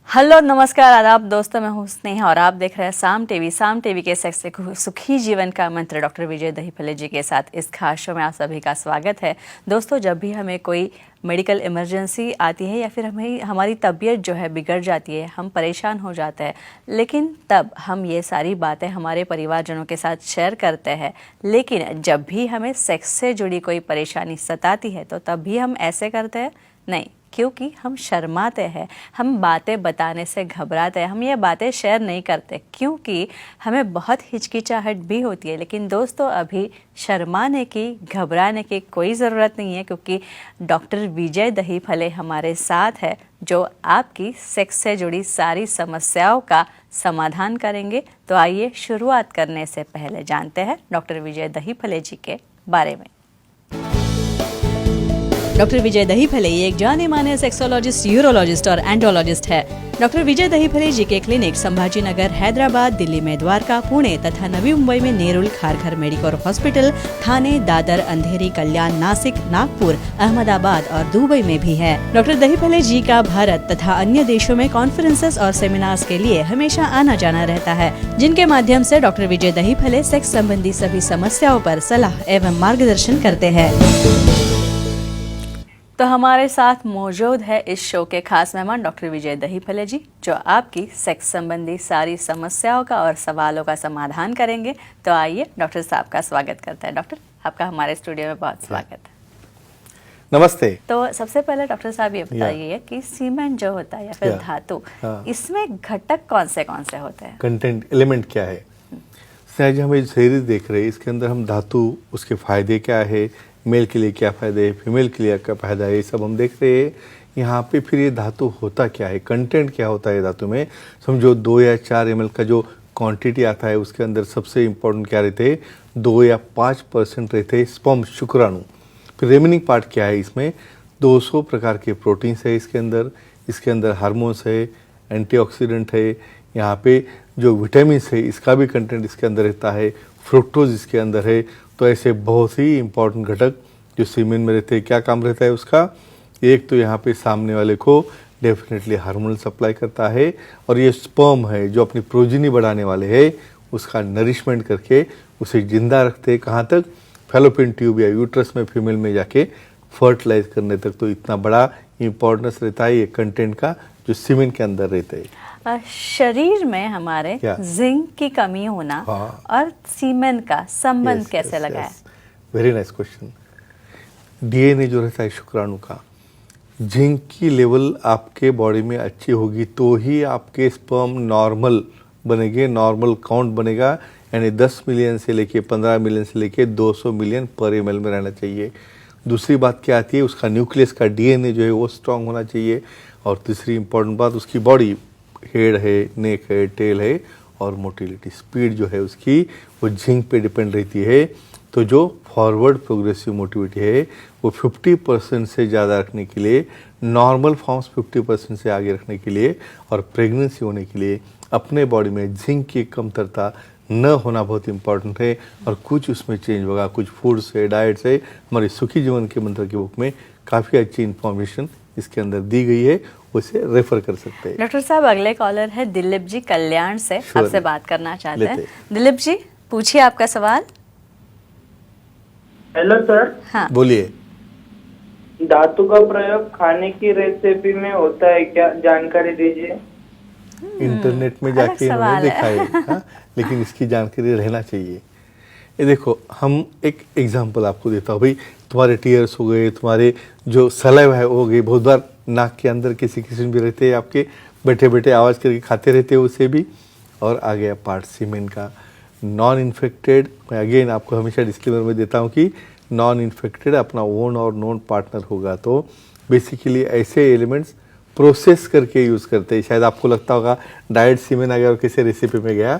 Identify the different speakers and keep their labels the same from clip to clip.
Speaker 1: Hello नमस्कार आदाब दोस्तों, मैं हूँ स्नेहा और आप देख रहे हैं साम टीवी के सेक्स से सुखी जीवन का मंत्र डॉक्टर विजय दहीफले जी के साथ इस खास शो में आप सभी का स्वागत है। दोस्तों, जब भी हमें कोई मेडिकल इमरजेंसी आती है या फिर हमारी तबीयत जो है बिगड़ जाती है, हम परेशान हो जाते हैं, लेकिन तब हम ये सारी बातें हमारे परिवारजनों के साथ शेयर करते हैं। लेकिन जब भी हमें सेक्स से जुड़ी कोई परेशानी सताती है तो तब भी हम ऐसे करते हैं नहीं, क्योंकि हम शर्माते हैं, हम बातें बताने से घबराते हैं, हम ये बातें शेयर नहीं करते क्योंकि हमें बहुत हिचकिचाहट भी होती है। लेकिन दोस्तों, अभी शर्माने की, घबराने की कोई ज़रूरत नहीं है, क्योंकि डॉक्टर विजय दहीफले हमारे साथ है जो आपकी सेक्स से जुड़ी सारी समस्याओं का समाधान करेंगे। तो आइए शुरुआत करने से पहले जानते हैं डॉक्टर विजय दहीफले जी के बारे में। डॉक्टर विजय दहीफले एक जाने माने सेक्सोलॉजिस्ट, यूरोलॉजिस्ट और एंडोलॉजिस्ट है। डॉक्टर विजय दहीफले जी के क्लिनिक संभाजी नगर, हैदराबाद, दिल्ली में द्वारका, पुणे तथा नवी मुंबई में नेरुल, खारघर मेडिकोर हॉस्पिटल, थाने, दादर, अंधेरी, कल्याण, नासिक, नागपुर, अहमदाबाद और दुबई में भी है। डॉक्टर दहीफले जी का भारत तथा अन्य देशों में कॉन्फ्रेंसेस और सेमिनार्स के लिए हमेशा आना जाना रहता है, जिनके माध्यम से डॉक्टर विजय दहीफले सेक्स संबंधी सभी समस्याओं पर सलाह एवं मार्गदर्शन करते हैं। तो हमारे साथ मौजूद है इस शो के खास मेहमान डॉक्टर विजय दहीफले जी, जो आपकी सेक्स संबंधी सारी समस्याओं का और सवालों का समाधान करेंगे। तो आइए डॉक्टर साहब का स्वागत करते हैं। डॉक्टर, आपका हमारे स्टूडियो में बहुत स्वागत है।
Speaker 2: नमस्ते।
Speaker 1: तो सबसे पहले डॉक्टर साहब ये बताइए कि सीमेंट जो होता है या फिर धातु, इसमें घटक कौन से होते हैं?
Speaker 2: कंटेंट एलिमेंट क्या है? जो हम शरीर देख रहे हैं, इसके अंदर हम धातु, उसके फायदे क्या है, मेल के लिए क्या फ़ायदा है, फीमेल के लिए क्या फ़ायदा है, ये सब हम देख रहे हैं। यहाँ पे फिर ये धातु होता क्या है, कंटेंट क्या होता है धातु में। समझो 2 या 4 ml का जो क्वांटिटी आता है, उसके अंदर सबसे इम्पोर्टेंट क्या रहते हैं, 2 या 5% रहते हैं स्पर्म, शुक्राणु। फिर रेमिनिंग पार्ट क्या है, इसमें 200 प्रकार के प्रोटीन्स है इसके अंदर हार्मोन्स है, एंटीऑक्सीडेंट है, यहाँ पे जो विटामिन है इसका भी कंटेंट इसके अंदर रहता है, फ्रुक्टोज इसके अंदर है। तो ऐसे बहुत ही इम्पोर्टेंट घटक जो सीमेन में रहते हैं, क्या काम रहता है उसका? एक तो यहाँ पे सामने वाले को डेफिनेटली हार्मोनल सप्लाई करता है, और ये स्पर्म है जो अपनी प्रोजेनी बढ़ाने वाले है, उसका नरिशमेंट करके उसे जिंदा रखते हैं। कहाँ तक? फैलोपियन ट्यूब या यूट्रस में फीमेल में जाके फर्टिलाइज करने तक। तो इतना बड़ा इम्पोर्टेंस रहता है ये कंटेंट का जो सीमेन के अंदर रहते हैं।
Speaker 1: शरीर में हमारे जिंक की कमी होना और सीमेन का संबंध कैसे लगाए?
Speaker 2: Very nice question. डीएनए जो रहता है शुक्राणु का, जिंक की लेवल आपके बॉडी में अच्छी होगी तो ही आपके स्पर्म नॉर्मल बनेंगे, नॉर्मल काउंट बनेगा। यानी 10 मिलियन से लेके 15 मिलियन से लेके 200 मिलियन पर ml में रहना चाहिए। दूसरी बात क्या आती है, उसका न्यूक्लियस का डीएनए जो है वो स्ट्रांग होना चाहिए। और तीसरी इंपॉर्टेंट बात, उसकी बॉडी, हेड है, नेक है, टेल है, और मोटिलिटी, स्पीड जो है उसकी, वो जिंक पे डिपेंड रहती है। तो जो फॉरवर्ड प्रोग्रेसिव मोटिलिटी है वो 50% से ज़्यादा रखने के लिए, नॉर्मल फॉर्म्स 50% से आगे रखने के लिए, और प्रेगनेंसी होने के लिए अपने बॉडी में जिंक की कमतरता न होना बहुत इंपॉर्टेंट है। और कुछ उसमें चेंज होगा, कुछ फूड से, डाइट से। हमारी सुखी जीवन के मंत्र की बुक में काफ़ी अच्छी इन्फॉर्मेशन इसके अंदर दी गई है, उसे रेफर कर सकते हैं।
Speaker 1: डॉक्टर साहब, अगले कॉलर है दिलीप जी कल्याण से, आपसे बात करना चाहते हैं। दिलीप जी, पूछिए आपका सवाल।
Speaker 3: Hello sir.
Speaker 1: हाँ,
Speaker 2: बोलिए।
Speaker 3: धातु का प्रयोग खाने की रेसिपी में होता है क्या, जानकारी दीजिए।
Speaker 2: इंटरनेट में जाके इन्होंने देखा है, लेकिन इसकी जानकारी रहना चाहिए। ये देखो, हम एक एग्जांपल आपको देता हूँ। भाई, तुम्हारे टीयर्स हो गए, तुम्हारे जो सलाइवा है हो गई, बहुत बार नाक के अंदर किसी किस्म भी रहते हैं, आपके बैठे बैठे आवाज़ करके खाते रहते हैं उसे भी। और आ गया पार्ट सीमेन का, नॉन इन्फेक्टेड। मैं अगेन आपको हमेशा डिस्क्लेमर में देता हूँ कि नॉन इन्फेक्टेड अपना ओन और नॉन पार्टनर होगा। तो बेसिकली ऐसे एलिमेंट्स प्रोसेस करके यूज़ करते हैं। शायद आपको लगता होगा डाइट सीमेन अगर किसी रेसिपी में गया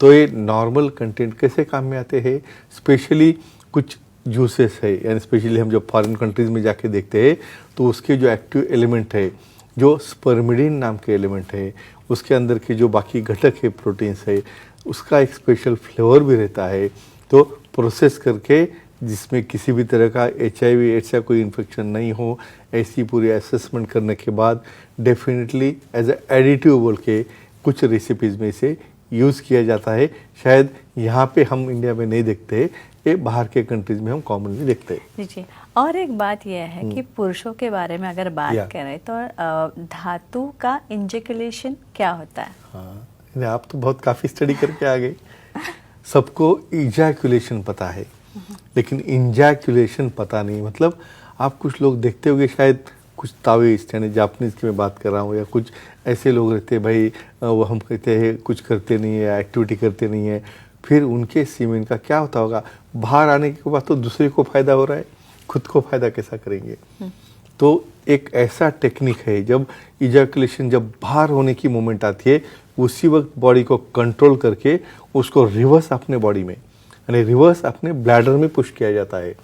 Speaker 2: तो ये नॉर्मल कंटेंट कैसे काम में आते हैं। स्पेशली कुछ जूसेस है, यानी स्पेशली हम जब फॉरेन कंट्रीज़ में जाके देखते हैं तो उसके जो एक्टिव एलिमेंट है, जो स्पर्मिडिन नाम के एलिमेंट है, उसके अंदर के जो बाकी घटक है, प्रोटीन्स है, उसका एक स्पेशल फ्लेवर भी रहता है। तो प्रोसेस करके जिसमें किसी भी तरह का HIV एड्स या कोई इन्फेक्शन नहीं हो, ऐसी पूरी असेसमेंट करने के बाद डेफिनेटली एज ए एडिटिव बोल के कुछ रेसिपीज़ में इसे यूज़ किया जाता है। शायद यहाँ पे हम इंडिया में नहीं देखते, ये बाहर के कंट्रीज में हम कॉमनली देखते हैं।
Speaker 1: जी जी। और एक बात यह है कि पुरुषों के बारे में अगर बात करें तो धातु का इंजेक्युलेशन क्या होता है?
Speaker 2: हाँ, आप तो बहुत काफ़ी स्टडी करके आ गए। सबको इजैकुलेशन पता है, लेकिन इंजैकुलेशन पता नहीं। मतलब आप कुछ लोग देखते होंगे, शायद कुछ तावीज़, यानी जापानीज़ की मैं बात कर रहा हूँ, या कुछ ऐसे लोग रहते हैं भाई वो हम कहते हैं कुछ करते नहीं है, एक्टिविटी करते नहीं है, फिर उनके सीमेन का क्या होता होगा? बाहर आने के बाद तो दूसरे को फ़ायदा हो रहा है, खुद को फ़ायदा कैसा करेंगे? तो एक ऐसा टेक्निक है, जब इजैकुलेशन जब बाहर होने की मोमेंट आती है, उसी वक्त बॉडी को कंट्रोल करके उसको रिवर्स अपने बॉडी में, यानी रिवर्स अपने ब्लैडर में पुश किया जाता है।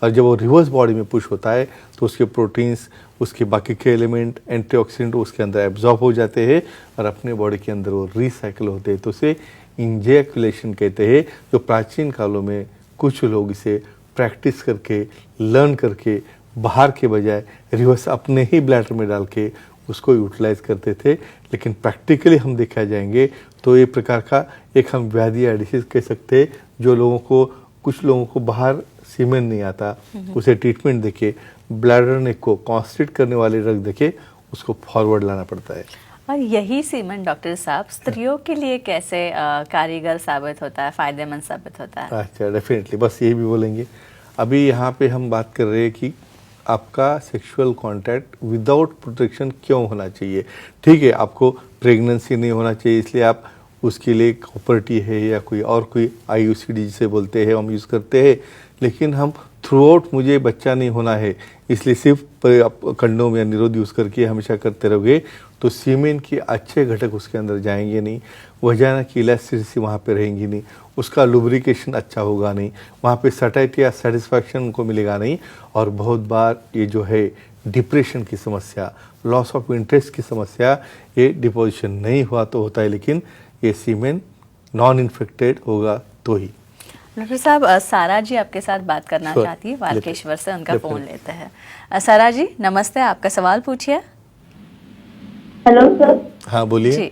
Speaker 2: और जब वो रिवर्स बॉडी में पुश होता है तो उसके प्रोटीन्स, उसके बाकी के एलिमेंट, एंटीऑक्सीडेंट उसके अंदर एब्जॉर्ब हो जाते हैं और अपने बॉडी के अंदर वो रिसाइकिल होते हैं। तो उसे इंजैकुलेशन कहते हैं, जो प्राचीन कालों में कुछ लोग इसे प्रैक्टिस करके, लर्न करके, बाहर के बजाय रिवर्स अपने ही ब्लैडर में डाल के उसको यूटिलाइज करते थे। लेकिन प्रैक्टिकली हम देखा जाएंगे तो ये प्रकार का एक हम व्याधि या डिसीज कह सकते हैं, जो लोगों को, कुछ लोगों को बाहर सीमेन नहीं आता, उसे ट्रीटमेंट देके, ब्लैडर नेक को कॉन्स्ट्रिक्ट करने वाले ड्रग देके उसको फॉरवर्ड लाना पड़ता है।
Speaker 1: और यही सीमेन डॉक्टर साहब स्त्रियों के लिए कैसे कारीगर साबित होता है, फायदेमंद साबित होता है?
Speaker 2: अच्छा, डेफिनेटली, बस यही भी बोलेंगे। अभी यहाँ पे हम बात कर रहे हैं कि आपका सेक्सुअल कांटेक्ट विदाउट प्रोटेक्शन क्यों होना चाहिए। ठीक है, आपको प्रेगनेंसी नहीं होना चाहिए, इसलिए आप उसके लिए कॉपर टी है या कोई और कोई IUCD जिसे बोलते हैं हम यूज़ करते हैं। लेकिन हम थ्रू आउट मुझे बच्चा नहीं होना है, इसलिए सिर्फ कंडोम या निरोध यूज़ करके हमेशा करते रहोगे तो सीमेन के अच्छे घटक उसके अंदर जाएंगे नहीं, वजाना की इलास्टिसिटी वहाँ पे रहेंगी नहीं, उसका लुब्रिकेशन अच्छा होगा नहीं, वहाँ पे सटाइटी या सेटिस्फैक्शन उनको मिलेगा नहीं। और बहुत बार ये जो है डिप्रेशन की समस्या, लॉस ऑफ इंटरेस्ट की समस्या, ये डिपोजिशन नहीं हुआ तो होता है, लेकिन ये सीमेन नॉन इन्फेक्टेड होगा तो ही।
Speaker 1: डॉक्टर साहब, सारा जी आपके साथ बात करना चाहती है, वाल्केश्वर से, उनका फोन लेते हैं। सारा जी नमस्ते, आपका सवाल पूछिए।
Speaker 4: Hello sir.
Speaker 2: हाँ बोलिए।
Speaker 1: जी।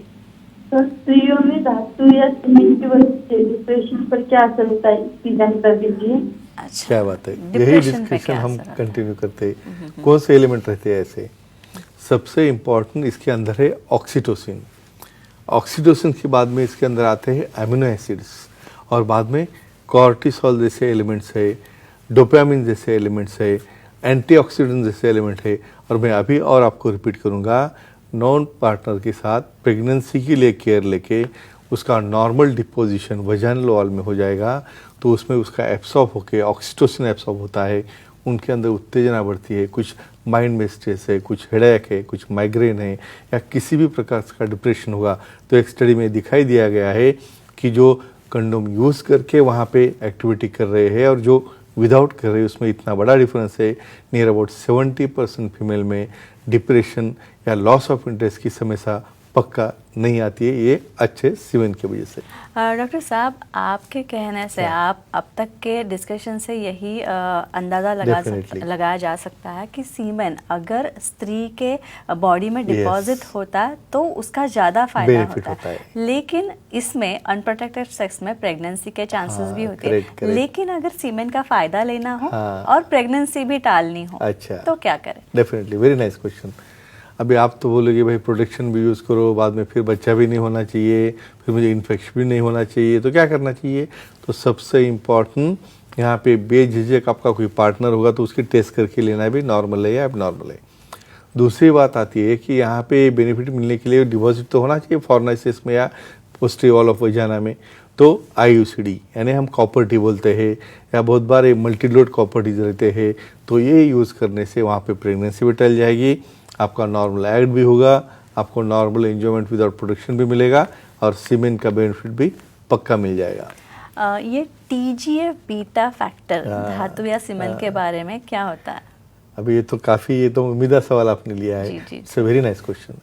Speaker 4: सर, स्त्रियों में धातु या सीमेंट की वजह से डिप्रेशन पर क्या असर होता है, इसकी जानकारी दीजिए।
Speaker 1: अच्छा,
Speaker 2: क्या बात है, यही
Speaker 1: डिप्रेशन पे
Speaker 2: डिस्कशन
Speaker 1: क्या
Speaker 2: हम
Speaker 1: असर होता है?
Speaker 2: कंटिन्यू करते हैं। कौन से एलिमेंट रहते हैं ऐसे? सबसे इम्पोर्टेंट इसके अंदर है ऑक्सीटोसिन। ऑक्सीटोसिन के बाद में इसके अंदर आते हैं अमीनो एसिड्स, और बाद में कॉर्टिसोल जैसे एलिमेंट्स है, डोपामिन जैसे एलिमेंट्स है, एंटीऑक्सीडेंट जैसे एलिमेंट है। और मैं अभी और आपको रिपीट करूँगा, नॉन पार्टनर के साथ प्रेगनेंसी के लिए केयर लेके उसका नॉर्मल डिपोजिशन वजाइनल वॉल में हो जाएगा, तो उसमें उसका एब्सॉर्ब होके ऑक्सीटोसिन एब्सॉर्ब होता है, उनके अंदर उत्तेजना बढ़ती है, कुछ माइंड में स्ट्रेस है, कुछ हेडेक है, कुछ माइग्रेन है, या किसी भी प्रकार का डिप्रेशन होगा। तो एक स्टडी में दिखाई दिया गया है कि जो कंडोम यूज़ करके वहाँ पे एक्टिविटी कर रहे हैं और जो विदाउट कर रहे हैं, उसमें इतना बड़ा डिफरेंस है। नियर अबाउट 70% फीमेल में डिप्रेशन या लॉस ऑफ इंटरेस्ट की समस्या पक्का नहीं आती है, ये अच्छे सीमेन की वजह से।
Speaker 1: डॉक्टर साहब, आपके कहने से, आप अब तक के डिस्कशन से यही अंदाज़ा लगाया जा सकता है कि सीमेन अगर स्त्री के बॉडी में डिपॉजिट होता है तो उसका ज़्यादा फायदा होता है। लेकिन इसमें अनप्रोटेक्टेड सेक्स में प्रेगनेंसी के चांसेस भी होते हैं। लेकिन अगर सीमेन का फायदा लेना हो और प्रेगनेंसी भी टालनी हो, तो क्या करें?
Speaker 2: Definitely, very nice question. अभी आप तो बोलोगे भाई प्रोटेक्शन भी यूज़ करो, बाद में फिर बच्चा भी नहीं होना चाहिए, फिर मुझे इन्फेक्शन भी नहीं होना चाहिए, तो क्या करना चाहिए? तो सबसे इम्पॉर्टेंट यहाँ पे बेझिझक आपका कोई पार्टनर होगा तो उसकी टेस्ट करके लेना भी नॉर्मल है या एबनॉर्मल है। दूसरी बात आती है कि यहाँ पे बेनिफिट मिलने के लिए डिपॉजिट तो होना चाहिए फॉर्नाइसिस में या पोस्टीरियर वॉल ऑफ वजाना में। तो IUCD यानी हम कॉपर टी बोलते हैं, या बहुत बार ये मल्टीलोड कॉपर टीज रहते हैं, तो ये यूज़ करने से वहाँ पे प्रेगनेंसी भी टल जाएगी, आपका नॉर्मल एक्ट भी होगा, आपको नॉर्मल एंजॉयमेंट विदाउट प्रोटेक्शन भी मिलेगा, और सीमेन का बेनिफिट भी पक्का मिल जाएगा।
Speaker 1: ये TGF बीटा फैक्टर धातु या सीमेन के बारे में क्या होता है?
Speaker 2: अभी ये तो काफ़ी, ये तो उम्मीदा सवाल आपने लिया है। It's a very nice question.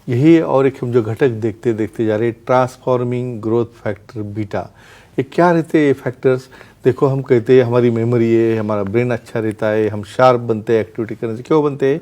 Speaker 2: यही और एक हम जो घटक देखते देखते जा रहे हैं, ट्रांसफॉर्मिंग ग्रोथ फैक्टर बीटा, ये क्या रहते हैं ये फैक्टर्स? देखो, हम कहते हैं हमारी मेमोरी है, हमारा ब्रेन अच्छा रहता है, हम शार्प बनते हैं एक्टिविटी करने से। क्यों बनते हैं?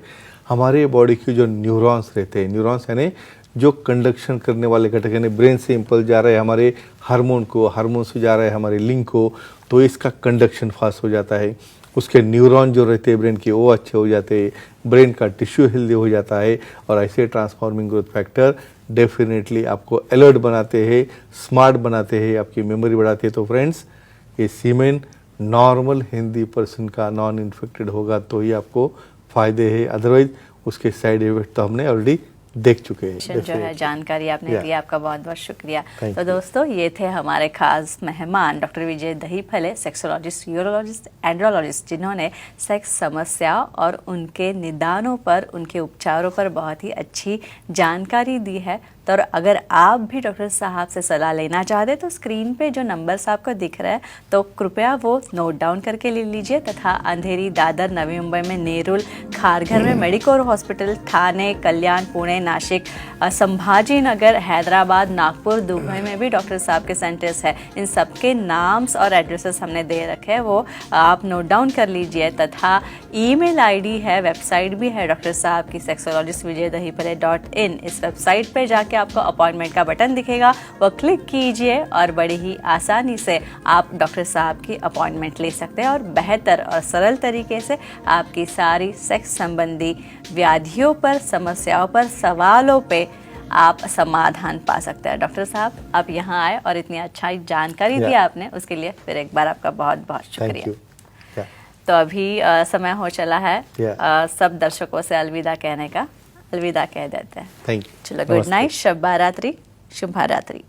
Speaker 2: हमारे बॉडी की जो न्यूरॉन्स रहते हैं, न्यूरॉन्स यानी जो कंडक्शन करने वाले घटक, यानी ब्रेन से इम्पल्स जा रहा है हमारे हार्मोन को, हार्मोन से जा रहा है हमारे लिंक को, तो इसका कंडक्शन फास्ट हो जाता है। उसके न्यूरॉन जो रहते हैं ब्रेन के, वो अच्छे हो जाते हैं, ब्रेन का टिश्यू हेल्दी हो जाता है। और ऐसे ट्रांसफॉर्मिंग ग्रोथ फैक्टर डेफिनेटली आपको अलर्ट बनाते हैं, स्मार्ट बनाते हैं, आपकी मेमोरी बढ़ाते हैं। तो फ्रेंड्स, ये सीमेन नॉर्मल हेल्दी पर्सन का नॉन इन्फेक्टेड होगा तो ही आपको फायदे हैं, अदरवाइज उसके साइड इफेक्ट तो हमने ऑलरेडी देख चुके हैं।
Speaker 1: जो है जानकारी आपने दी, आपका बहुत बहुत शुक्रिया।
Speaker 2: Thank
Speaker 1: तो
Speaker 2: you.
Speaker 1: दोस्तों, ये थे हमारे खास मेहमान डॉक्टर विजय दहीफले, सेक्सोलॉजिस्ट, यूरोलॉजिस्ट, एंड्रोलॉजिस्ट, जिन्होंने सेक्स समस्या और उनके निदानों पर, उनके उपचारों पर बहुत ही अच्छी जानकारी दी है। तो अगर आप भी डॉक्टर साहब से सलाह लेना चाहते हैं तो स्क्रीन पे जो नंबर्स आपको दिख रहा है तो कृपया वो नोट डाउन करके ले लीजिए। तथा अंधेरी, दादर, नवी मुंबई में नेरुल, खारघर में मेडिकोर हॉस्पिटल, ठाणे, कल्याण, पुणे, नासिक, संभाजी नगर, हैदराबाद, नागपुर, दुबई में भी डॉक्टर साहब के सेंटर्स है। इन सबके नाम्स और एड्रेसेस हमने दे रखे हैं, वो आप नोट डाउन कर लीजिए। तथा ईमेल आईडी है, वेबसाइट भी है डॉक्टर साहब की, sexologistvijaydahipale.in। इस वेबसाइट पे जाके आपको अपॉइंटमेंट का बटन दिखेगा, वो क्लिक कीजिए और बड़ी ही आसानी से आप डॉक्टर साहब की अपॉइंटमेंट ले सकते हैं और बेहतर और सरल तरीके से आपकी सारी सेक्स संबंधी व्याधियों पर, समस्याओं पर, सवालों पे आप समाधान पा सकते हैं। डॉक्टर साहब, आप यहाँ आए और इतनी अच्छा जानकारी दी आपने, उसके लिए फिर एक बार आपका बहुत बहुत शुक्रिया। तो अभी समय हो चला है सब दर्शकों से अलविदा कहने का, अलविदा कह देते हैं।
Speaker 2: Thank you.
Speaker 1: चलो, गुड नाइट, शब्बा रात्रि, शुभ रात्रि।